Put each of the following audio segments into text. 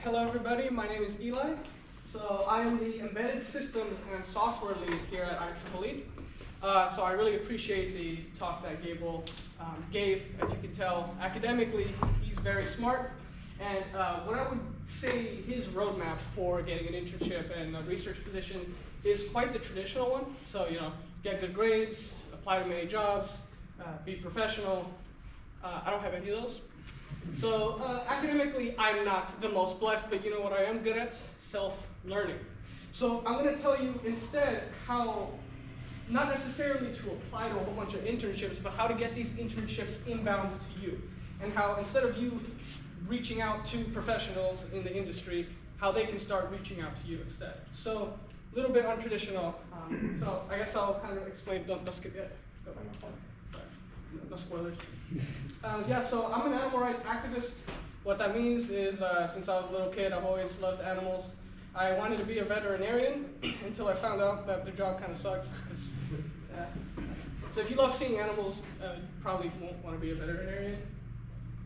Hello everybody, my name is Eli. So I am the Embedded Systems and Software Lead here at IEEE. So I really appreciate the talk that Gable gave. As you can tell, academically, he's very smart. And what I would say his roadmap for getting an internship and a research position is quite the traditional one. So, get good grades, apply to many jobs, be professional. I don't have any of those. So academically, I'm not the most blessed, but you know what I am good at? Self-learning. So I'm going to tell you instead how, not necessarily to apply to a whole bunch of internships, but how to get these internships inbound to you. And how instead of you reaching out to professionals in the industry, how they can start reaching out to you instead. So a little bit untraditional. So I guess I'll kind of explain, don't skip yet. No spoilers. Yeah, so I'm an animal rights activist. What that means is, since I was a little kid, I've always loved animals. I wanted to be a veterinarian until I found out that the job kind of sucks. So if you love seeing animals, you probably won't want to be a veterinarian.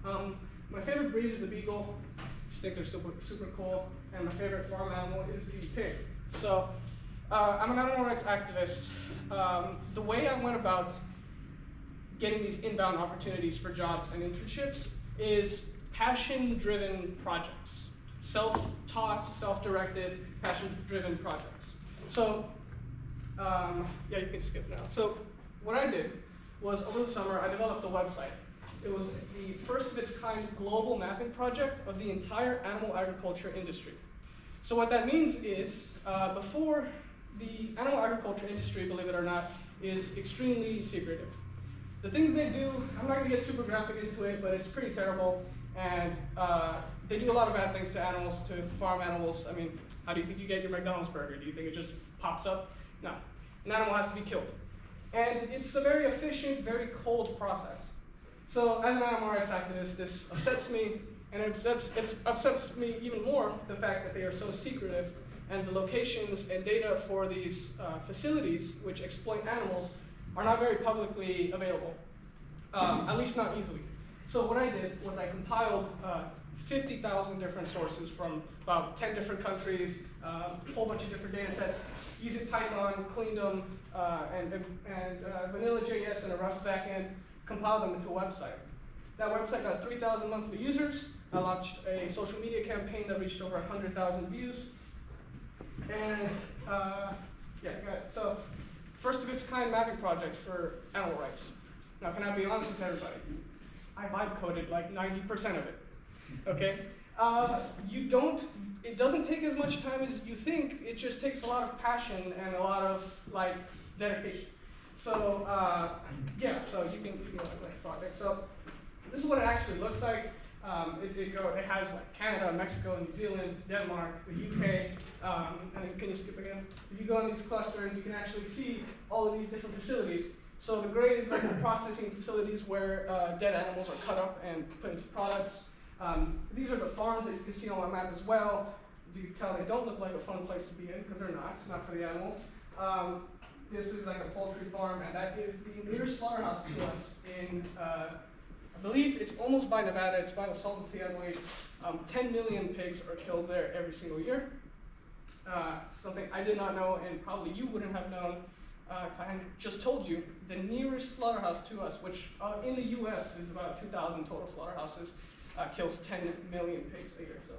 My favorite breed is the beagle. I just think they're super cool. And my favorite farm animal is the pig. So I'm an animal rights activist. The way I went about getting these inbound opportunities for jobs and internships is passion-driven projects. Self-taught, self-directed, passion-driven projects. So, yeah, you can skip now. So what I did was over the summer, I developed a website. It was the first of its kind global mapping project of the entire animal agriculture industry. So what that means is, before the animal agriculture industry, believe it or not, is extremely secretive. The things they do, I'm not going to get super graphic into it, but it's pretty terrible. And they do a lot of bad things to animals, to farm animals. I mean, how do you think you get your McDonald's burger? Do you think it just pops up? No. An animal has to be killed. And it's a very efficient, very cold process. So as an animal rights activist, this upsets me, and it upsets me even more, the fact that they are so secretive, and the locations and data for these facilities which exploit animals are not very publicly available, at least not easily. So what I did was I compiled 50,000 different sources from about 10 different countries, a whole bunch of different data sets, using Python, cleaned them, and Vanilla.js and a Rust backend, compiled them into a website. That website got 3,000 monthly users. I launched a social media campaign that reached over 100,000 views. And yeah, so first of its kind mapping project for animal rights. Now, can I be honest with everybody? I vibe coded like 90% of it, okay? It doesn't take as much time as you think. It just takes a lot of passion and a lot of dedication. So yeah, so you can go like that project. So this is what it actually looks like. It has Canada, Mexico, New Zealand, Denmark, the UK, and can you skip again? If you go in these clusters, you can actually see all of these different facilities. So the gray is the processing facilities where dead animals are cut up and put into products. These are the farms that you can see on my map as well. As you can tell, they don't look like a fun place to be in because they're not. It's not for the animals. This is like a poultry farm, and that is the nearest slaughterhouse to us in I believe it's almost by Nevada. It's by the Salton Sea, I believe. 10 million pigs are killed there every single year. Something I did not know, and probably you wouldn't have known if I hadn't just told you. The nearest slaughterhouse to us, which in the U.S. is about 2,000 total slaughterhouses, kills 10 million pigs a year. So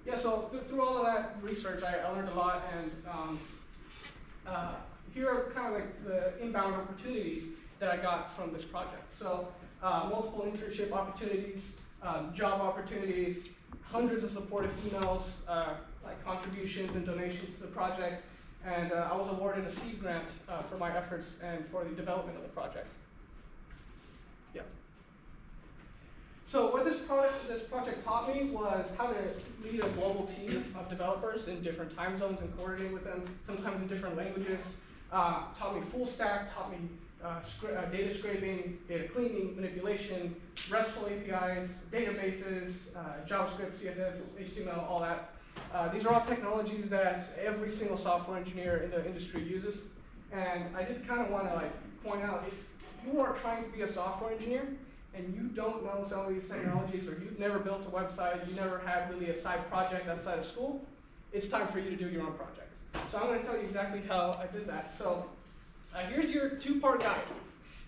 yeah, so through all of that research, I learned a lot, and here are kind of like the inbound opportunities that I got from this project. So multiple internship opportunities, job opportunities, hundreds of supportive emails, like contributions and donations to the project, and I was awarded a seed grant for my efforts and for the development of the project. Yeah. So what this project taught me was how to lead a global team of developers in different time zones and coordinate with them, sometimes in different languages. Taught me full stack, taught me data scraping, data cleaning, manipulation, RESTful APIs, databases, JavaScript, CSS, HTML, all that. These are all technologies that every single software engineer in the industry uses. And I did kind of want to point out, if you are trying to be a software engineer and you don't know some of these technologies, or you've never built a website, you never had really a side project outside of school, it's time for you to do your own projects. So I'm going to tell you exactly how I did that. So here's your two-part guide.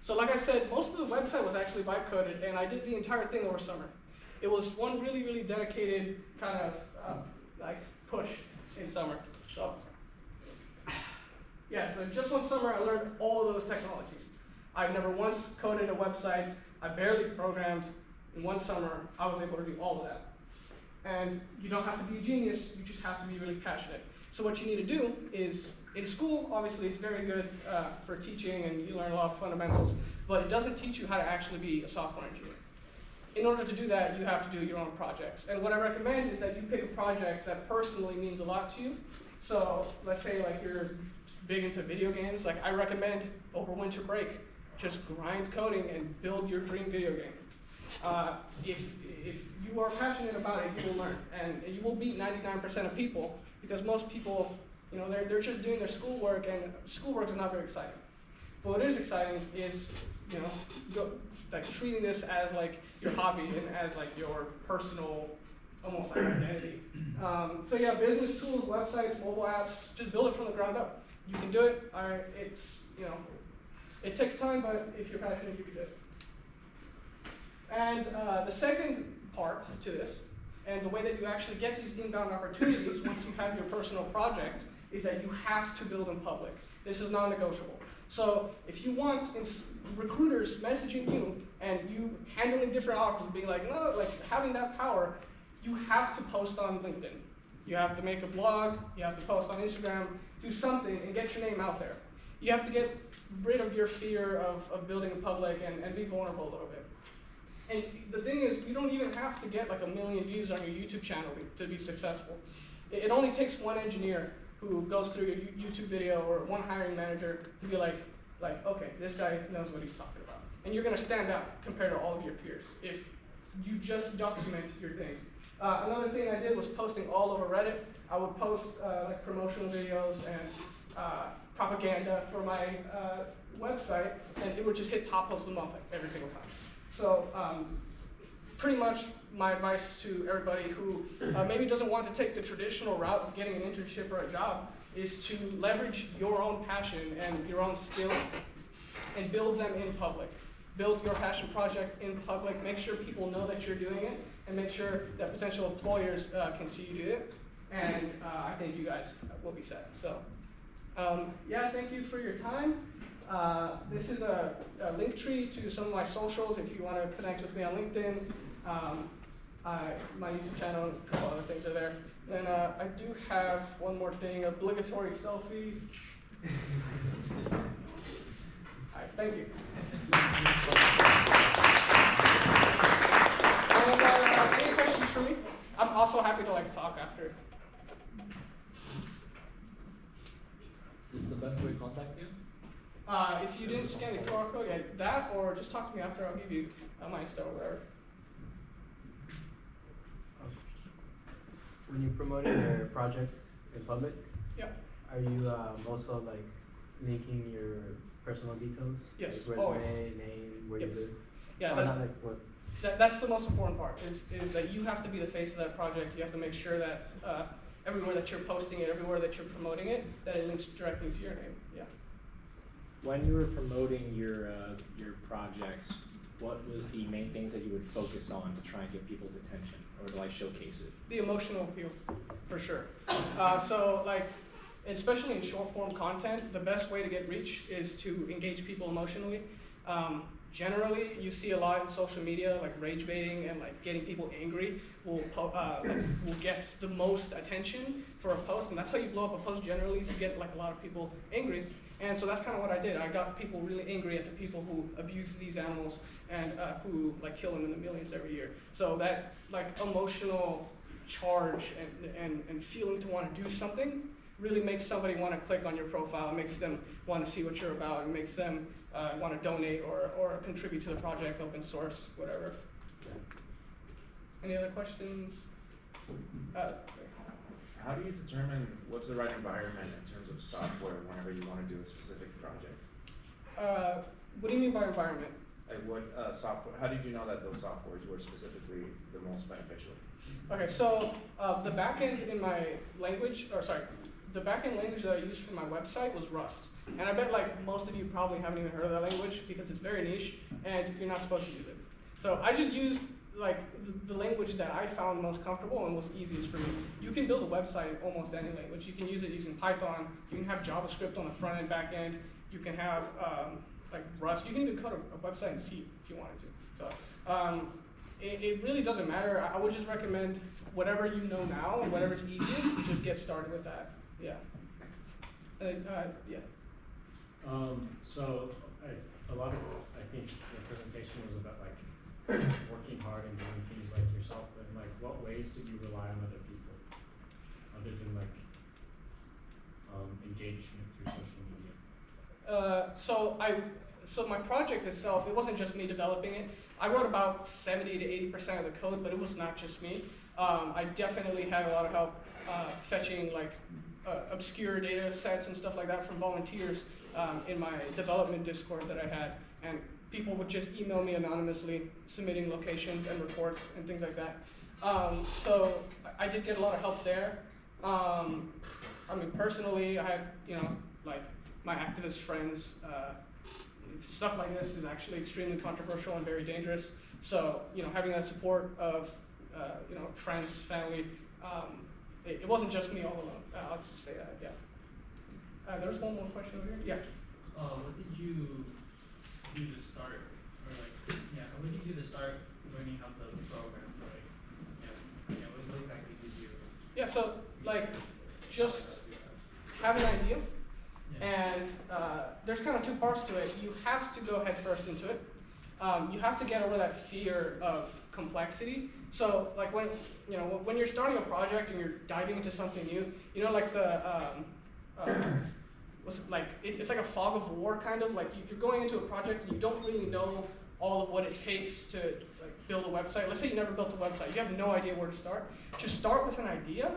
So like I said, most of the website was actually vibe coded, and I did the entire thing over summer. It was one really, really dedicated kind of like push in summer. So yeah, so just one summer I learned all of those technologies. I've never once coded a website. I barely programmed. In one summer, I was able to do all of that. And you don't have to be a genius, you just have to be really passionate. So what you need to do is, in school, obviously it's very good for teaching and you learn a lot of fundamentals, but it doesn't teach you how to actually be a software engineer. In order to do that, you have to do your own projects. And what I recommend is that you pick a project that personally means a lot to you. So let's say like you're big into video games, like I recommend over winter break, just grind coding and build your dream video game. If you are passionate about it, you will learn, and you will beat 99% of people, because most people, you know, they're just doing their schoolwork, and schoolwork is not very exciting. But what is exciting is, you know, like treating this as like your hobby and as like your personal, almost like identity. So yeah, business tools, websites, mobile apps, just build it from the ground up. You can do it. It's, you know, it takes time, but if you're passionate, you can do it. And the second part to this, and the way that you actually get these inbound opportunities once you have your personal project, is that you have to build in public. This is non-negotiable. So if you want recruiters messaging you and you handling different offers and being like, no, like having that power, you have to post on LinkedIn. You have to make a blog, you have to post on Instagram, do something and get your name out there. You have to get rid of your fear of building in public and be vulnerable a little bit. And the thing is, you don't even have to get like 1 million views on your YouTube channel to be successful. It only takes one engineer who goes through your YouTube video, or one hiring manager to be like, okay, this guy knows what he's talking about. And you're going to stand out compared to all of your peers if you just document your things. Another thing I did was posting all over Reddit. I would post like promotional videos and propaganda for my website, and it would just hit top post of the month every single time. So pretty much my advice to everybody who maybe doesn't want to take the traditional route of getting an internship or a job is to leverage your own passion and your own skills and build them in public. Build your passion project in public, make sure people know that you're doing it, and make sure that potential employers can see you do it. And I think you guys will be set. So yeah, thank you for your time. This is a link tree to some of my socials if you want to connect with me on LinkedIn. My YouTube channel, a couple other things are there. And I do have one more thing, obligatory selfie. All right, thank you. And, any questions for me? I'm also happy to like talk after. Is this the best way to contact you? If you didn't scan the QR code, yeah, that, or just talk to me after. I'll give you my Insta or whatever. When you're promoting your projects in public, Yep. are you also like linking your personal details? Yes, like always. resume, name, where Yep. you live? Yeah, Or not like what? that's the most important part, is that you have to be the face of that project. You have to make sure that everywhere that you're posting it, everywhere that you're promoting it, that it links directly to your name. Yeah. When you were promoting your projects, what was the main things that you would focus on to try and get people's attention, or to like showcase it? The emotional appeal, for sure. So like, especially in short form content, the best way to get reach is to engage people emotionally. Generally, you see a lot in social media, like rage baiting and like getting people angry will get the most attention for a post, and that's how you blow up a post generally, is you get like a lot of people angry. And so that's kind of what I did. I got people really angry at the people who abuse these animals and who like kill them in the millions every year. So that like emotional charge and feeling to want to do something really makes somebody want to click on your profile. It makes them want to see what you're about. It makes them want to donate or contribute to the project, open source, whatever. Any other questions? How do you determine what's the right environment in terms of software whenever you want to do a specific project? What do you mean by environment? Like what, software, how did you know that those softwares were specifically the most beneficial? Okay, so the backend in my language, or sorry, the backend language that I used for my website was Rust. And I bet like most of you probably haven't even heard of that language because it's very niche and you're not supposed to use it. So I just used like the language that I found most comfortable and was easiest for me. You can build a website in almost any language. You can use it using Python. You can have JavaScript on the front end, back end. You can have like Rust. You can even code a website in C if you wanted to. So it really doesn't matter. I would just recommend whatever you know now and whatever's easiest, just get started with that. Yeah. Yeah. So a lot of, I think your presentation was about like working hard and doing things like yourself, but in like what ways did you rely on other people other than like engagement through social media? So my project itself, it wasn't just me developing it. I wrote about 70 to 80% of the code, but it was not just me. I definitely had a lot of help fetching like obscure data sets and stuff like that from volunteers in my development Discord that I had. And people would just email me anonymously, submitting locations and reports and things like that. So I did get a lot of help there. I mean, personally, I had, like my activist friends. Stuff like this is actually extremely controversial and very dangerous. So, having that support of, friends, family, it wasn't just me all alone. I'll just say that, yeah. There's one more question over here. Yeah. What did you do to start, or like, what did you do to start learning how to program? Like, what exactly did you? Yeah, so like, just have an idea, and there's kind of two parts to it. You have to go head first into it. You have to get over that fear of complexity. So like when you're starting a project and you're diving into something new, like it's like a fog of war kind of, like you're going into a project and you don't really know all of what it takes to like build a website. Let's say you never built a website, you have no idea where to start. Just start with an idea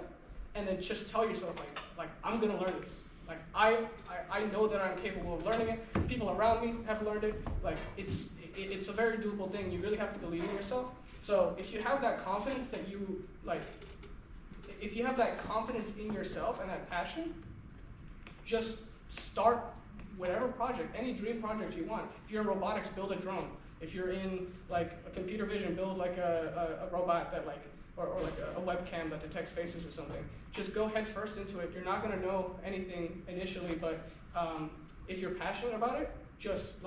and then just tell yourself like I'm gonna learn this. Like I know that I'm capable of learning it. People around me have learned it. Like it's a very doable thing. You really have to believe in yourself. So if you have that confidence that if you have that confidence in yourself and that passion, just start whatever project, any dream project you want. If you're in robotics, build a drone. If you're in like a computer vision, build like a robot that like, or like a webcam that detects faces or something. Just go head first into it. You're not gonna know anything initially, but if you're passionate about it, just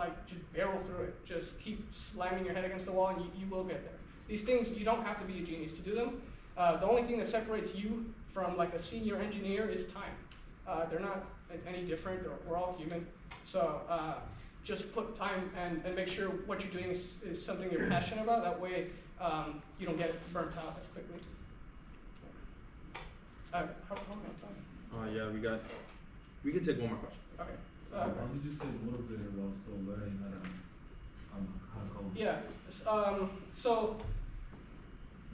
barrel through it. Just keep slamming your head against the wall and you will get there. These things, you don't have to be a genius to do them. The only thing that separates you from like a senior engineer is time. They're not any different, we're all human. So just put time and make sure what you're doing is something you're passionate about. That way you don't get burnt out as quickly. How long time? Yeah, we can take one more question. Okay. Why don't you just stay motivated while still learning how to code? Yeah. So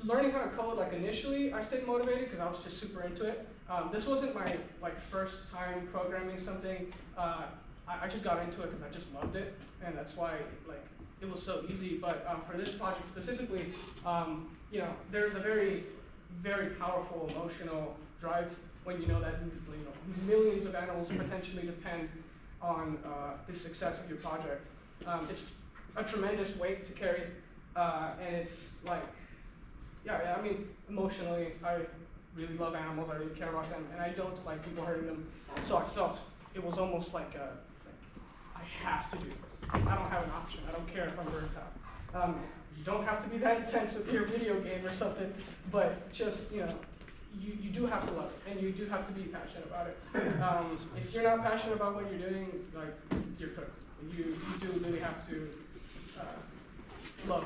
learning how to code, like initially, I stayed motivated because I was just super into it. This wasn't my first time programming something. I just got into it because I just loved it, and that's why it was so easy. But for this project specifically, there's a very, very powerful emotional drive when you know that millions of animals potentially depend on the success of your project. It's a tremendous weight to carry, and it's I mean, emotionally, I really love animals, I really care about them, and I don't like people hurting them. So I felt it was almost like I have to do this. I don't have an option. I don't care if I'm burnt out. You don't have to be that intense with your video game or something, but just, you do have to love it, and you do have to be passionate about it. If you're not passionate about what you're doing, you're cooked. You do really have to love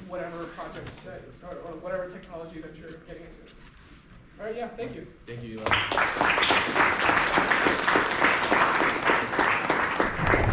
whatever project or whatever technology that you're getting into. All right, yeah, thank you. Thank you.